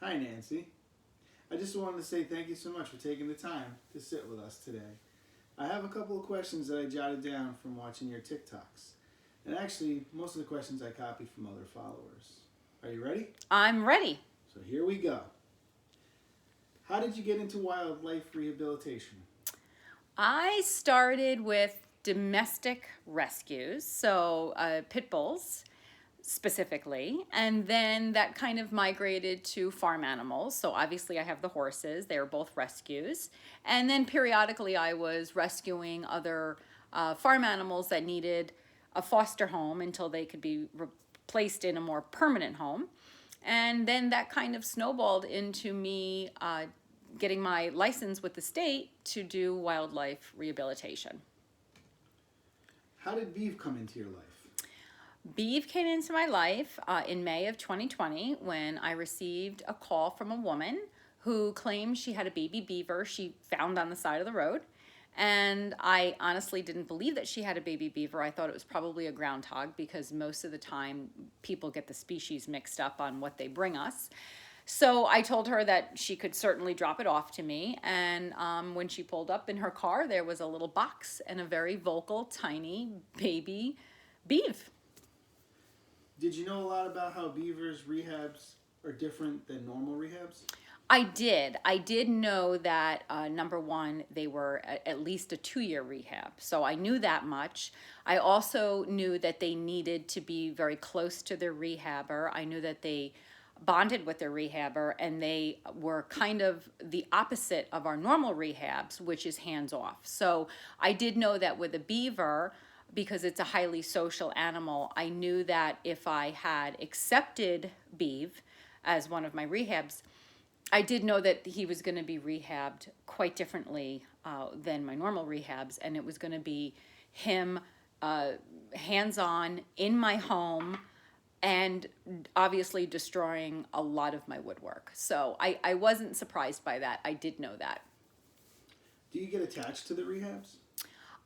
Hi, Nancy. I just wanted to say thank you so much for taking the time to sit with us today. I have a couple of questions that I jotted down from watching your TikToks. And actually, most of the questions I copied from other followers. Are you ready? I'm ready. So here we go. How did you get into wildlife rehabilitation? I started with domestic rescues, so pit bulls specifically, and then that kind of migrated to farm animals. So obviously, I have the horses, they are both rescues. And then periodically, I was rescuing other farm animals that needed a foster home until they could be placed in a more permanent home. And then that kind of snowballed into me getting my license with the state to do wildlife rehabilitation. How did beef come into your life? Beeve came into my life in May of 2020 when I received a call from a woman who claimed she had a baby beaver she found on the side of the road. And I honestly didn't believe that she had a baby beaver. I thought it was probably a groundhog because most of the time people get the species mixed up on what they bring us. So I told her that she could certainly drop it off to me. And when she pulled up in her car, there was a little box and a very vocal, tiny baby beeve. Did you know a lot about how beavers' rehabs are different than normal rehabs? I did. I did know that number one, they were at least a 2-year rehab. So I knew that much. I also knew that they needed to be very close to their rehabber. I knew that they bonded with their rehabber and they were kind of the opposite of our normal rehabs, which is hands off. So I did know that with a beaver, because it's a highly social animal, I knew that if I had accepted Beeve as one of my rehabs, I did know that he was going to be rehabbed quite differently than my normal rehabs, and it was going to be him hands on in my home and obviously destroying a lot of my woodwork. So I wasn't surprised by that. I did know that. Do you get attached to the rehabs?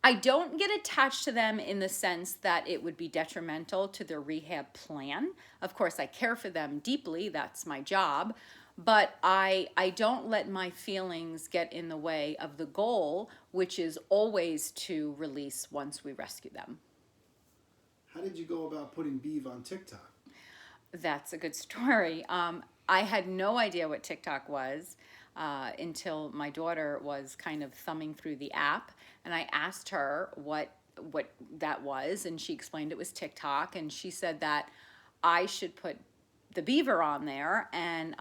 I don't get attached to them in the sense that it would be detrimental to their rehab plan. Of course, I care for them deeply, that's my job, but I don't let my feelings get in the way of the goal, which is always to release once we rescue them. How did you go about putting beef on TikTok? That's a good story. I had no idea what TikTok was until my daughter was kind of thumbing through the app, and I asked her what that was, and she explained it was TikTok, and she said that I should put the beaver on there, and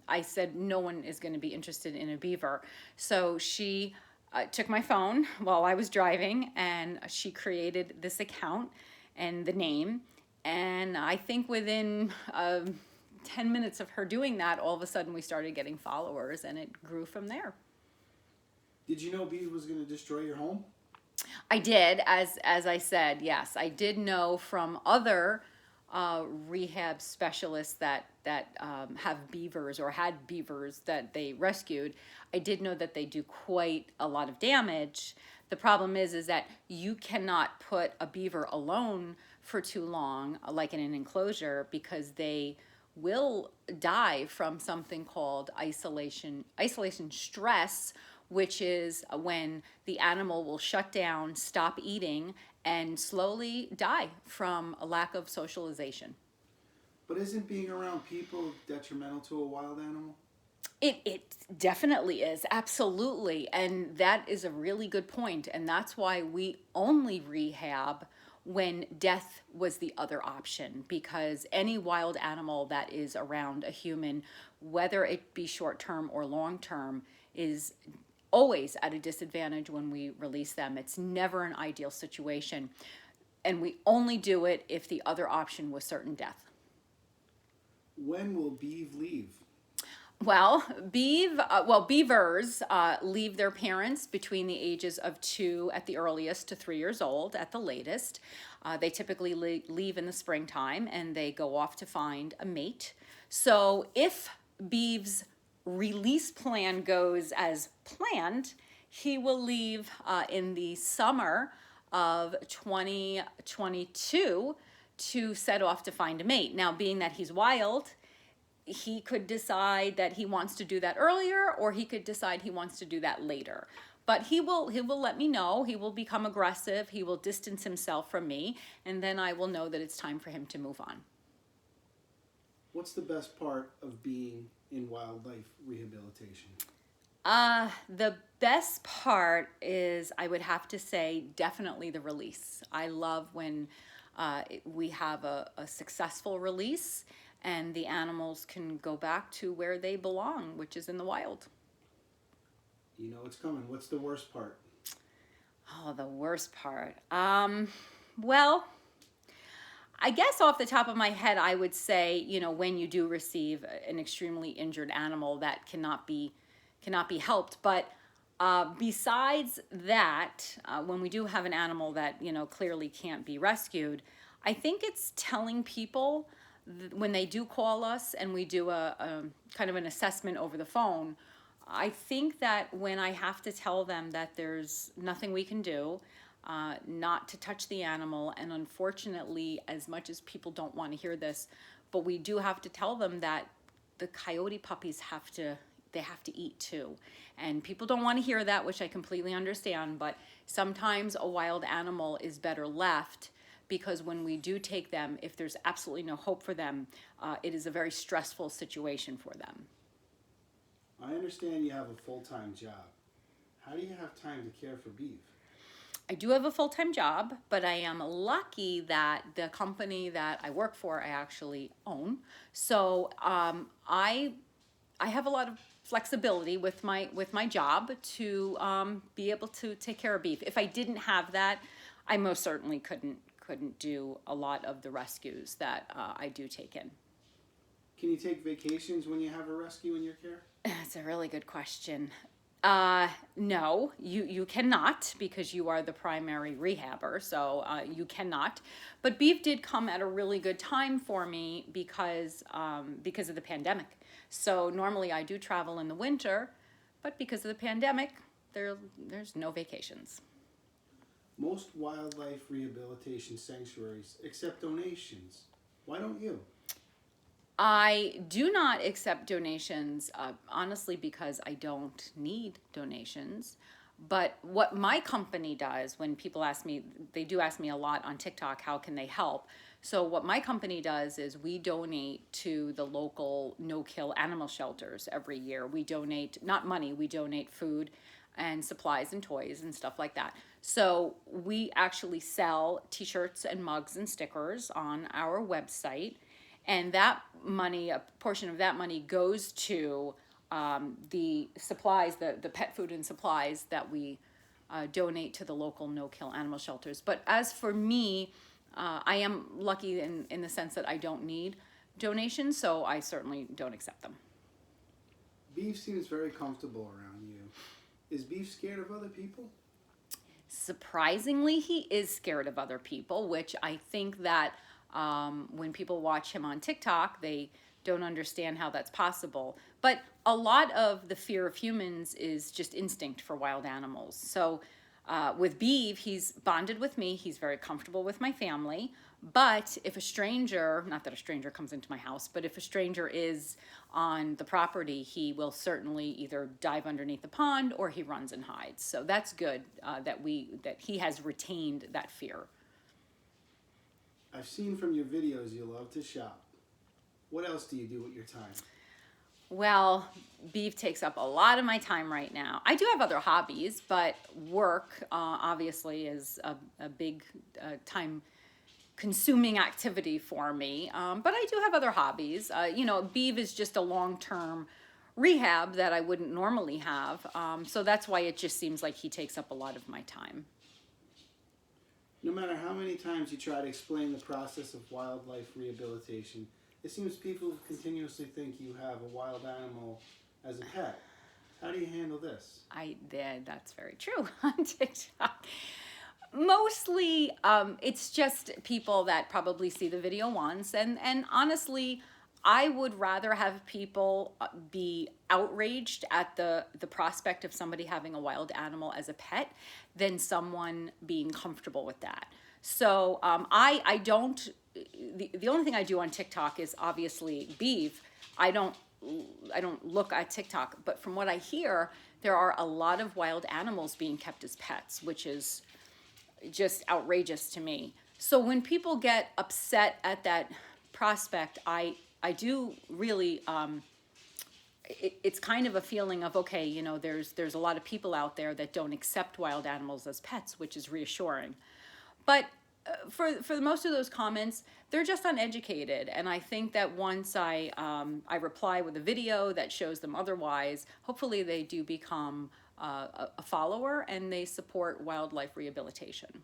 I said no one is going to be interested in a beaver, so she took my phone while I was driving, and she created this account and the name. And I think within 10 minutes of her doing that, all of a sudden we started getting followers and it grew from there. Did you know beef was going to destroy your home? I did, as I said, yes. I did know from other rehab specialists that have beavers or had beavers that they rescued. I did know that they do quite a lot of damage. The problem is that you cannot put a beaver alone for too long, like in an enclosure, because they will die from something called isolation stress, which is when the animal will shut down, stop eating, and slowly die from a lack of socialization. But isn't being around people detrimental to a wild animal? It definitely is, absolutely. And that is a really good point. And that's why we only rehab when death was the other option, because any wild animal that is around a human, whether it be short term or long term, is always at a disadvantage when we release them. It's never an ideal situation. And we only do it if the other option was certain death. When will beef leave? Well, beavers leave their parents between the ages of 2 at the earliest to 3 years old at the latest. They typically leave in the springtime and they go off to find a mate. So if Beeve's release plan goes as planned, he will leave in the summer of 2022 to set off to find a mate. Now, being that he's wild, he could decide that he wants to do that earlier, or he could decide he wants to do that later. But he will let me know. He will become aggressive. He will distance himself from me, and then I will know that it's time for him to move on. What's the best part of being in wildlife rehabilitation? The best part is, I would have to say, definitely the release. I love when we have a successful release and the animals can go back to where they belong, which is in the wild. You know it's coming. What's the worst part? Oh, the worst part. Well, I guess off the top of my head, I would say, when you do receive an extremely injured animal that cannot be helped. But besides that, when we do have an animal that, clearly can't be rescued, I think it's telling people when they do call us and we do a kind of an assessment over the phone. I think that when I have to tell them that there's nothing we can do, not to touch the animal, and unfortunately, as much as people don't want to hear this, but we do have to tell them that the coyote puppies have to eat too. And people don't want to hear that, which I completely understand, but sometimes a wild animal is better left, because when we do take them, if there's absolutely no hope for them, it is a very stressful situation for them. I understand you have a full-time job. How do you have time to care for beef? I do have a full-time job, but I am lucky that the company that I work for, I actually own. So I have a lot of flexibility with my job to be able to take care of beef. If I didn't have that, I most certainly couldn't do a lot of the rescues that I do take in. Can you take vacations when you have a rescue in your care? That's a really good question. No, you cannot, because you are the primary rehabber, so you cannot. But beef did come at a really good time for me because of the pandemic. So normally I do travel in the winter, but because of the pandemic, there's no vacations. Most wildlife rehabilitation sanctuaries accept donations. Why don't you? I do not accept donations, honestly, because I don't need donations. But what my company does, when people ask me, they do ask me a lot on TikTok, how can they help? So what my company does is we donate to the local no-kill animal shelters every year. We donate, not money, we donate food and supplies and toys and stuff like that. So we actually sell t-shirts and mugs and stickers on our website. And that money, a portion of that money, goes to the supplies, the pet food and supplies that we donate to the local no-kill animal shelters. But as for me, I am lucky in the sense that I don't need donations, so I certainly don't accept them. Beef seems very comfortable around you. Is Beef scared of other people? Surprisingly, he is scared of other people, which I think that when people watch him on TikTok, they don't understand how that's possible. But a lot of the fear of humans is just instinct for wild animals. So with Beef, he's bonded with me. He's very comfortable with my family. But if a stranger, not that a stranger comes into my house, but if a stranger is on the property, he will certainly either dive underneath the pond or he runs and hides. So that's good that he has retained that fear. I've seen from your videos you love to shop. What else do you do with your time? Well, Beef takes up a lot of my time right now. I do have other hobbies, but work obviously is a big time-consuming activity for me. But I do have other hobbies. Beef is just a long-term rehab that I wouldn't normally have. So that's why it just seems like he takes up a lot of my time. No matter how many times you try to explain the process of wildlife rehabilitation, it seems people continuously think you have a wild animal as a pet. How do you handle this? That's very true on TikTok. Mostly, it's just people that probably see the video once, and honestly, I would rather have people be outraged at the prospect of somebody having a wild animal as a pet than someone being comfortable with that. So I don't, the only thing I do on TikTok is obviously Beef, I don't look at TikTok, but from what I hear, there are a lot of wild animals being kept as pets, which is just outrageous to me. So when people get upset at that prospect, I do really, it's kind of a feeling of, okay, you know, there's a lot of people out there that don't accept wild animals as pets, which is reassuring. But for most of those comments, they're just uneducated, and I think that once I reply with a video that shows them otherwise, hopefully they do become a follower and they support wildlife rehabilitation.